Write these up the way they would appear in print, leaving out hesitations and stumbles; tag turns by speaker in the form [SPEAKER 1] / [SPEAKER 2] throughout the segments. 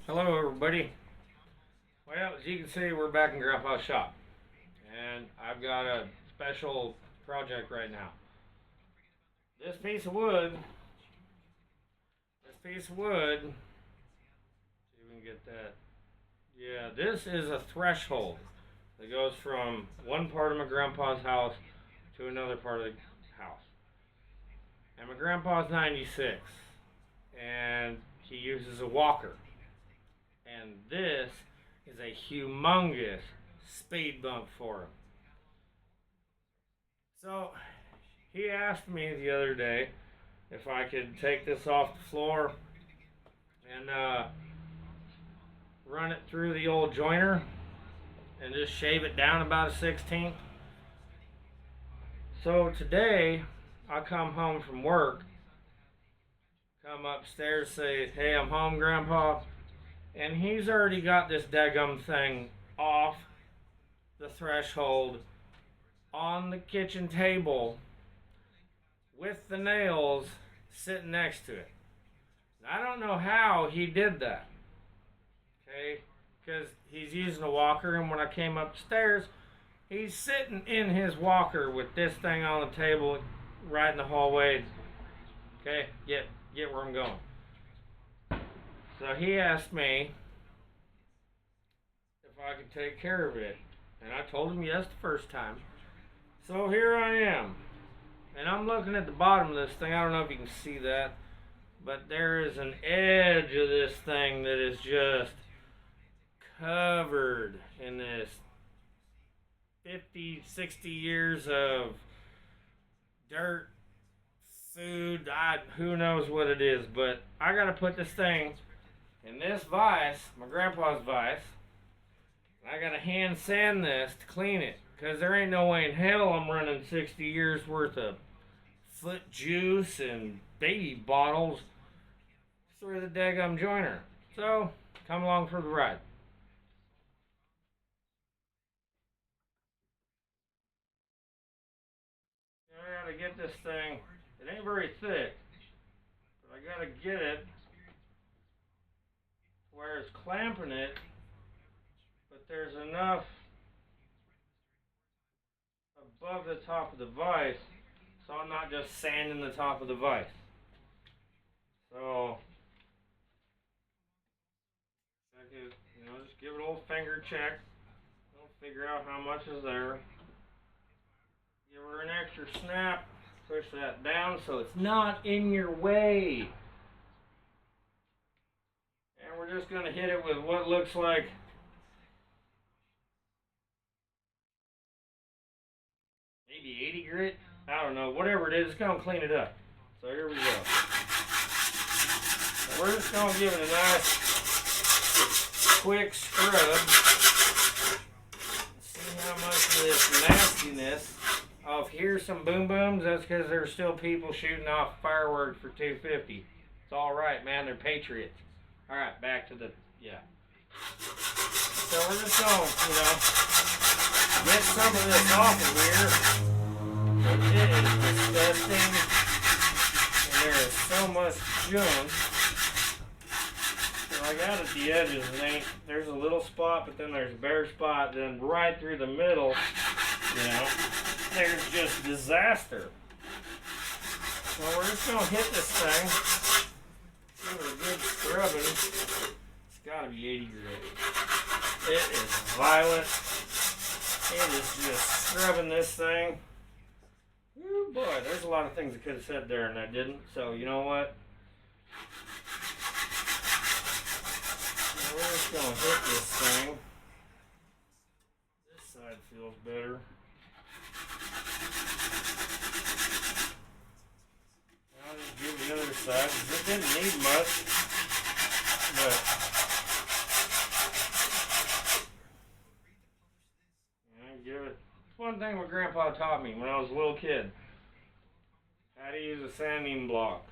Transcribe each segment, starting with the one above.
[SPEAKER 1] Hello, everybody. Well, as you can see, we're back in Grandpa's shop, and I've got a special project right now. This piece of wood, see if we can get that. Yeah, this is a threshold that goes from one part of my grandpa's house to another part of the house. And my grandpa's 96, and he uses a walker. And this is a humongous speed bump for him. So he asked me the other day if I could take this off the floor and run it through the old joiner and just shave it down about a 16th. So today I come home from work, come upstairs, say, "Hey, I'm home, Grandpa," and he's already got this daggum thing off the threshold on the kitchen table with the nails sitting next to it. I don't know how he did that, okay, because he's using a walker, and when I came upstairs, he's sitting in his walker with this thing on the table right in the hallway. Okay, get where I'm going. So he asked me if I could take care of it, and I told him yes the first time. So here I am, and I'm looking at the bottom of this thing. I don't know if you can see that, but there is an edge of this thing that is just covered in this 50, 60 years of dirt, food, who knows what it is, but I gotta put this thing in this vise, my grandpa's vise. I gotta hand sand this to clean it, because there ain't no way in hell I'm running 60 years worth of foot juice and baby bottles through the daggum joiner. So, come along for the ride. I gotta get this thing, it ain't very thick, but I gotta get it where it's clamping it, but there's enough above the top of the vise so I'm not just sanding the top of the vise. So I could, just give it a little finger check. Figure out how much is there. Give her an extra snap. Push that down so it's not in your way. And we're just going to hit it with what looks like maybe 80 grit. I don't know. Whatever it is, it's going to clean it up. So here we go. So we're just going to give it a nice quick scrub. See how much of this nastiness. Oh, if here's some boom booms, that's because there's still people shooting off fireworks for $2.50. It's all right, man. They're patriots. All right, back to the So we're just going, get some of this off of here. It is disgusting, and there is so much junk. So I got at the edges, and there's a little spot, but then there's a bare spot. Then right through the middle, there's just disaster. So we're just going to hit this thing. Give it a good scrubbing. It's got to be 80 grit. It is violent. It is just scrubbing this thing. Ooh, boy, there's a lot of things I could have said there and I didn't. So you know what? We're just going to hit this thing. This side feels better. I'll just give the other side, because it didn't need much, but give it. It's one thing what Grandpa taught me when I was a little kid, how to use a sanding block.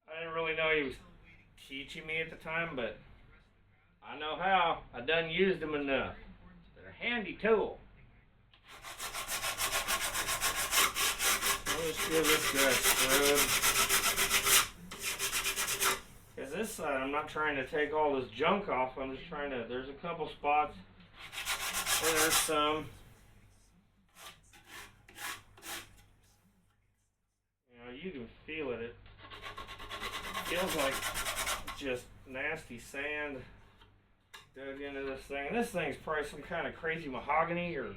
[SPEAKER 1] I didn't really know he was teaching me at the time, but I know how. I done used them enough. They're a handy tool. Let's give this guy a scrub. Because this side, I'm not trying to take all this junk off. I'm just trying to, there's a couple spots where there's some. You know, you can feel it. It feels like just nasty sand dug into this thing. And this thing's probably some kind of crazy mahogany or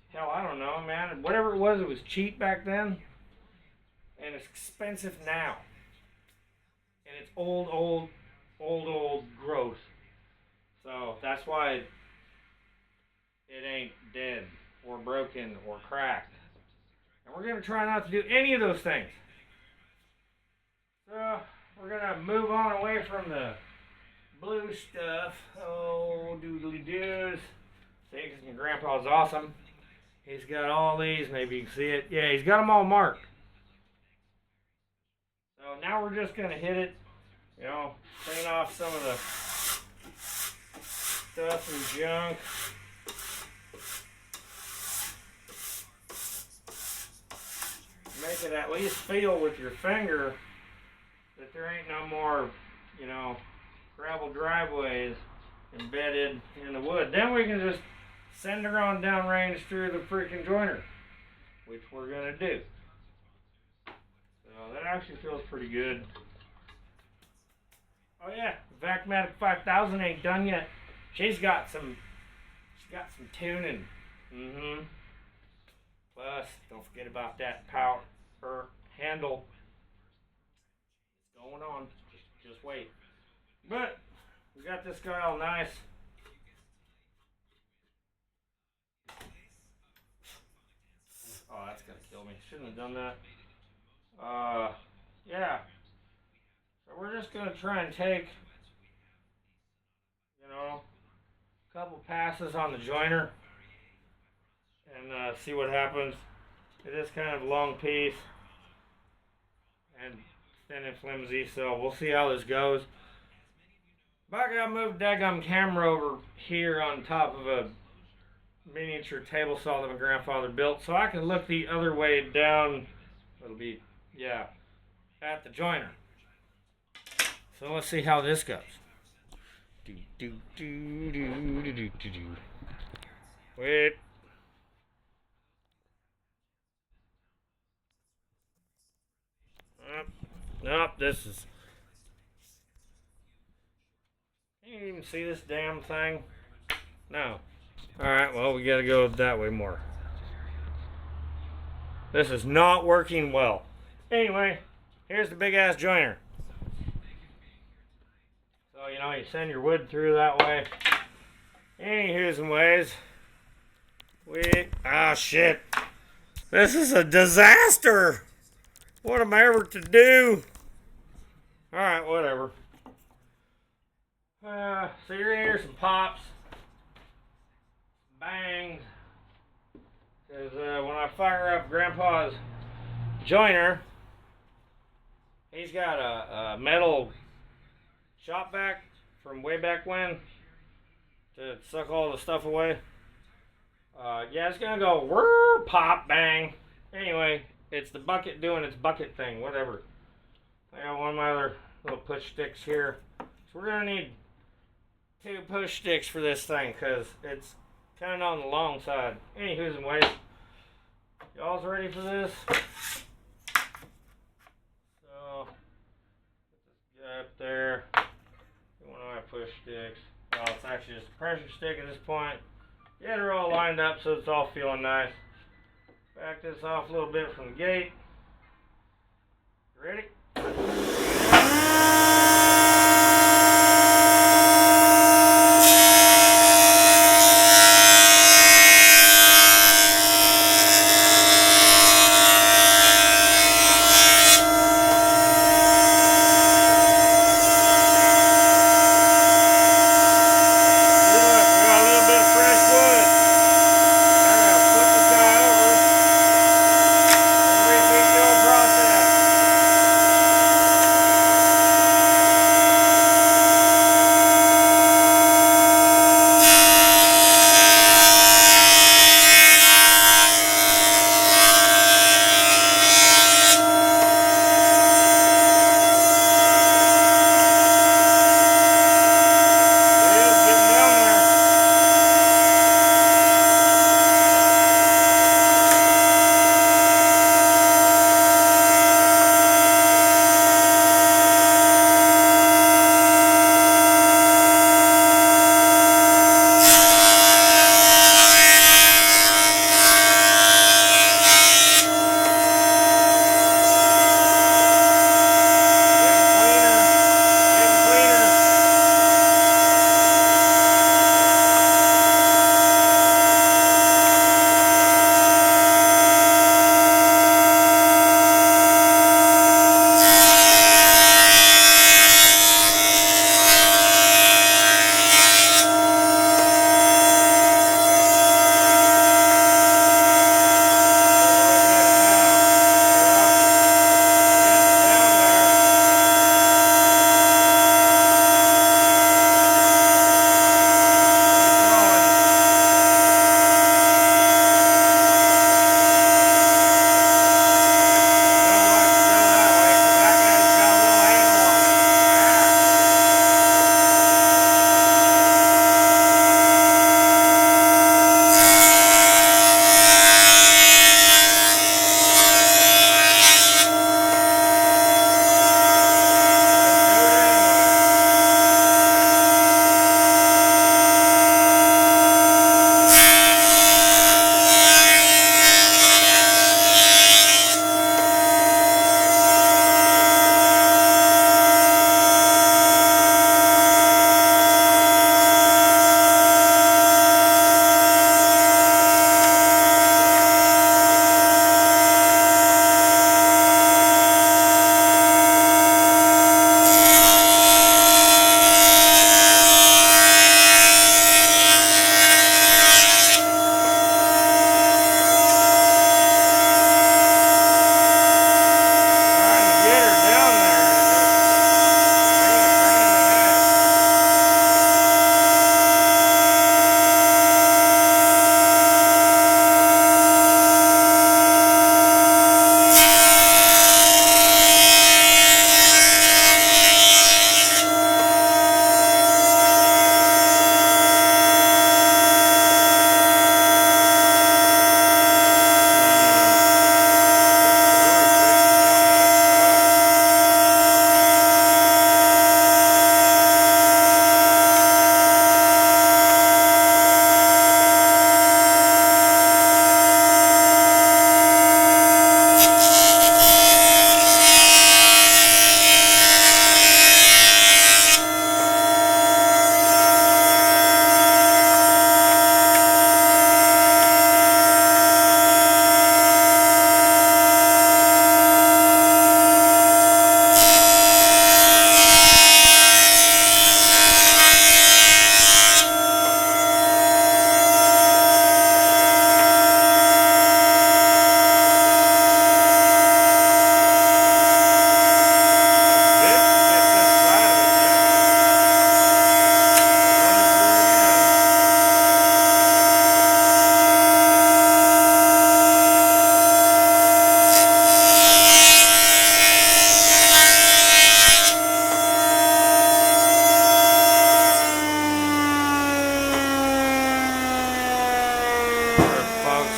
[SPEAKER 1] hell, I don't know, man. Whatever it was cheap back then. And it's expensive now. And it's old growth. So that's why it ain't dead or broken or cracked. And we're going to try not to do any of those things. So we're going to move on away from the blue stuff. Oh, doodly doos. See, because my grandpa's awesome. He's got all these. Maybe you can see it. Yeah, he's got them all marked. So now we're just going to hit it. You know, clean off some of the stuff and junk. Make it at least feel with your finger that there ain't no more, you know, gravel driveways embedded in the wood. Then we can just send her on downrange through the freaking joiner, which we're going to do. So that actually feels pretty good. Oh yeah, Vacmatic 5000 ain't done yet. She's got some tuning. Plus, don't forget about that power handle. It's going on. Just wait. But we got this guy all nice. Oh, that's gonna kill me. Shouldn't have done that. Yeah. So we're just gonna try and take, you know, a couple passes on the joiner and see what happens. It is kind of a long piece and thin and flimsy, so we'll see how this goes. But I gotta move the daggum camera over here on top of a miniature table saw that my grandfather built, so I can look the other way down. It'll be, yeah, at the joiner. So let's see how this goes. Wait. Nope, this is... Can you even see this damn thing? No. Alright, well, we gotta go that way more. This is not working well. Anyway, here's the big ass joiner. So, you know, you send your wood through that way. Anywho's and ways. Shit. This is a disaster. What am I ever to do? Alright, whatever. So you're gonna hear some pops. Bangs. Because when I fire up Grandpa's joiner, he's got a metal shop vac from way back when to suck all the stuff away. Yeah, it's gonna go whir, pop, bang. Anyway, it's the bucket doing its bucket thing, whatever. I got one of my other little push sticks here. So we're gonna need 2 push sticks for this thing because it's kind of on the long side. Anywho's and ways. Y'all's ready for this? So, put this guy up there. One of my push sticks. Well, it's actually just a pressure stick at this point. Yeah, they're all lined up so it's all feeling nice. Back this off a little bit from the gate. Ready?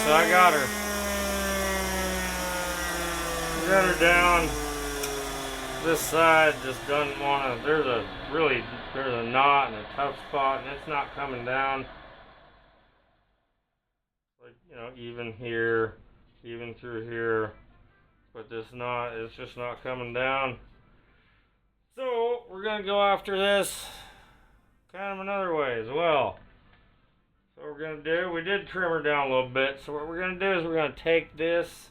[SPEAKER 1] so I got her. Got her down. This side just doesn't want to. There's a knot and a tough spot, and it's not coming down. Like, you know, even here, even through here, but this knot, it's just not coming down. So we're gonna go after this kind of another way as well. So what we're gonna do, we did trim her down a little bit. So what we're gonna do is we're gonna take this,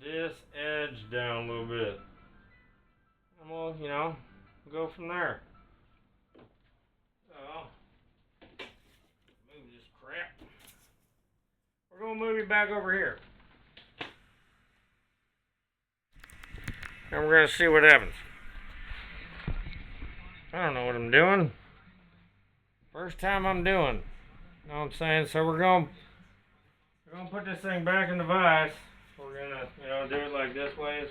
[SPEAKER 1] this edge down a little bit, and we'll, you know, go from there. So move this crap. We're gonna move you back over here, and we're gonna see what happens. I don't know what I'm doing. First time I'm doing. You know what I'm saying? So we're gonna put this thing back in the vise. We're gonna, you know, do it like this way.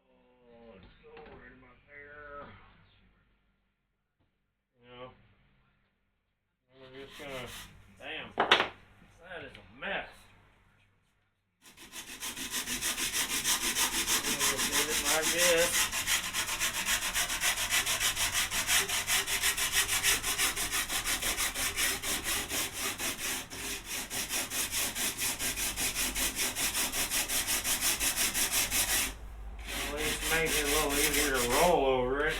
[SPEAKER 1] Oh, it's so right about there. You know. And we're just gonna, damn, that is a mess. We're gonna just leave it like this. Makes it a little easier to roll over it.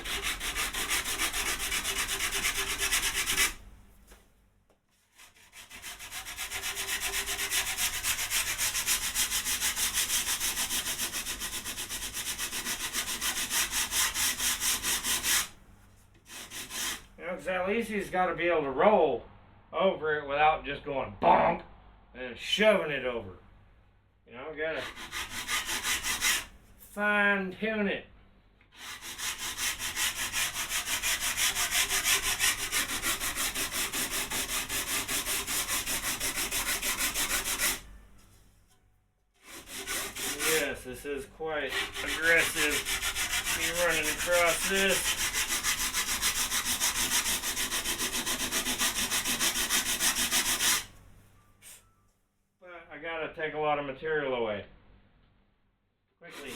[SPEAKER 1] You know, because at least he's got to be able to roll over it without just going bonk and shoving it over. You know, gotta fine tune it. Yes, this is quite aggressive. Be running across this. But I gotta take a lot of material away. Quickly.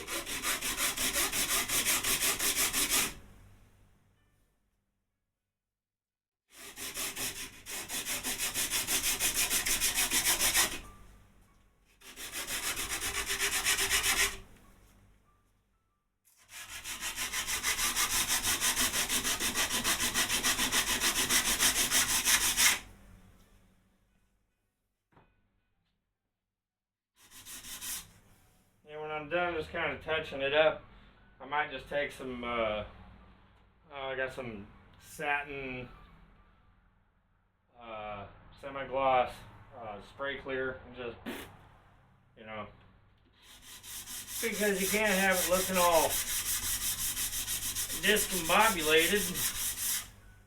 [SPEAKER 1] I'm done just kind of touching it up, I might just take some, I got some satin semi-gloss spray clear, and just, you know, because you can't have it looking all discombobulated.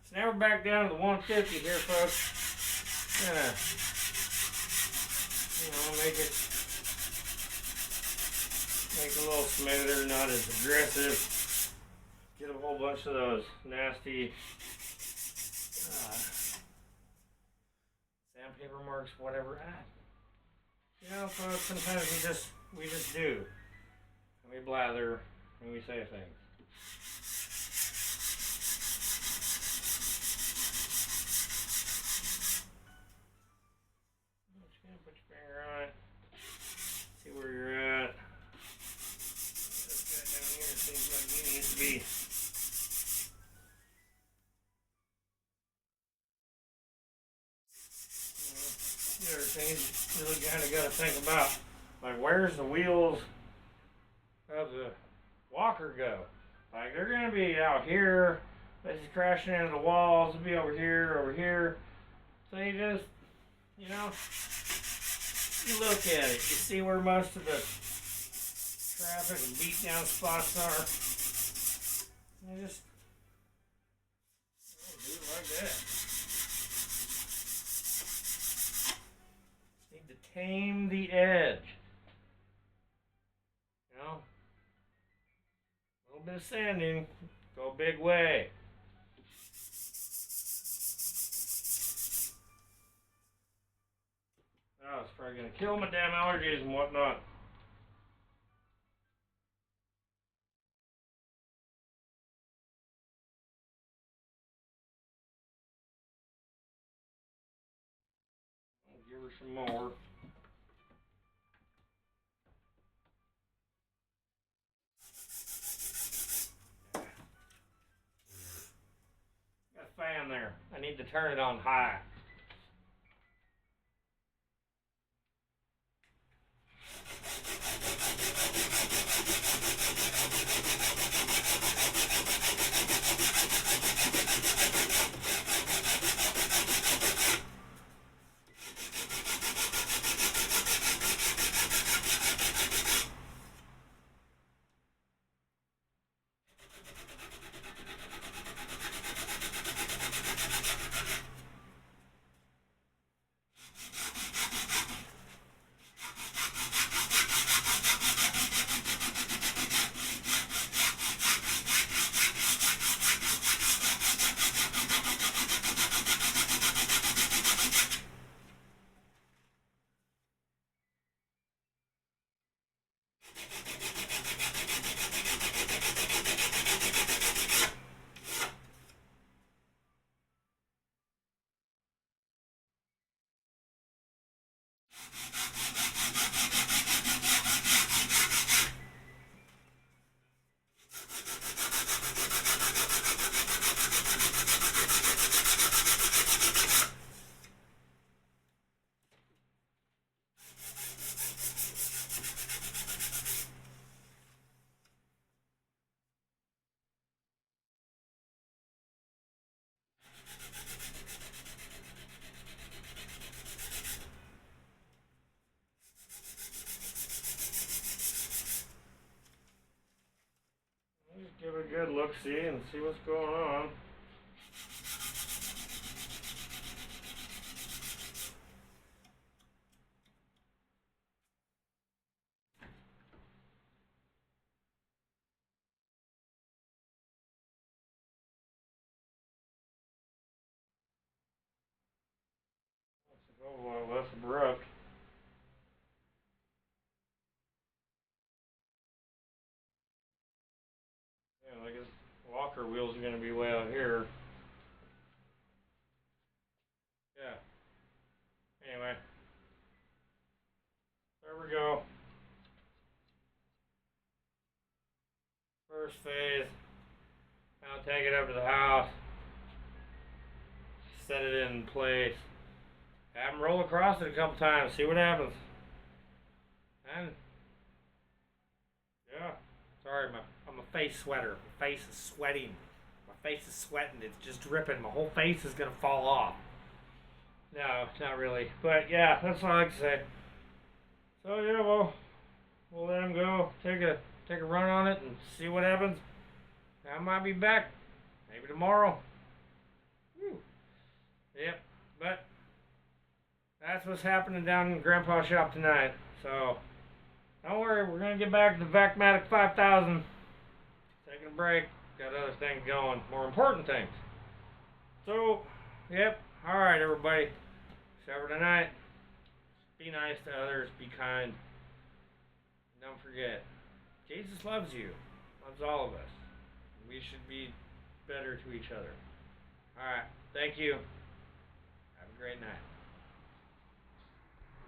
[SPEAKER 1] It's never back down to the 150 here, folks. Gonna, you know, make it a little smoother, not as aggressive. Get a whole bunch of those nasty sandpaper marks, whatever. You know, folks, sometimes we just do. And we blather and we say things. I'm just gonna put your finger on it. See where you're at. This guy down here seems like he needs to be. The other thing you really kind of got to think about, like, where's the wheels of the walker go? Like, they're going to be out here, this is crashing into the walls, it'll be over here. So you just, you know, you look at it, you see where most of the traffic and beat down spots are. You just do it like that. Need to tame the edge. You know? A little bit of sanding, go a big way. Oh, it's probably gonna kill my damn allergies and whatnot. I'll give her some more. Got a fan there. I need to turn it on high. Just give it a good look, see, and see what's going on. Let's go a little less abrupt. Yeah, like his walker wheels are going to be way out here. Yeah. Anyway, there we go. First phase. Now take it up to the house. Set it in place. Have him roll across it a couple times. See what happens. And yeah. Sorry, I'm a face sweater. My face is sweating. My face is sweating. It's just dripping. My whole face is gonna fall off. No, not really. But yeah, that's all I can say. So yeah, we'll let him go. Take a run on it and see what happens. I might be back. Maybe tomorrow. Whew. Yep. But that's what's happening down in Grandpa's shop tonight. So don't worry, we're gonna get back to the Vacmatic 5000. Taking a break. Got other things going. More important things. So, yep. Alright, everybody. Shower tonight. Be nice to others. Be kind. Don't forget, Jesus loves you. Loves all of us. We should be better to each other. Alright. Thank you. Have a great night.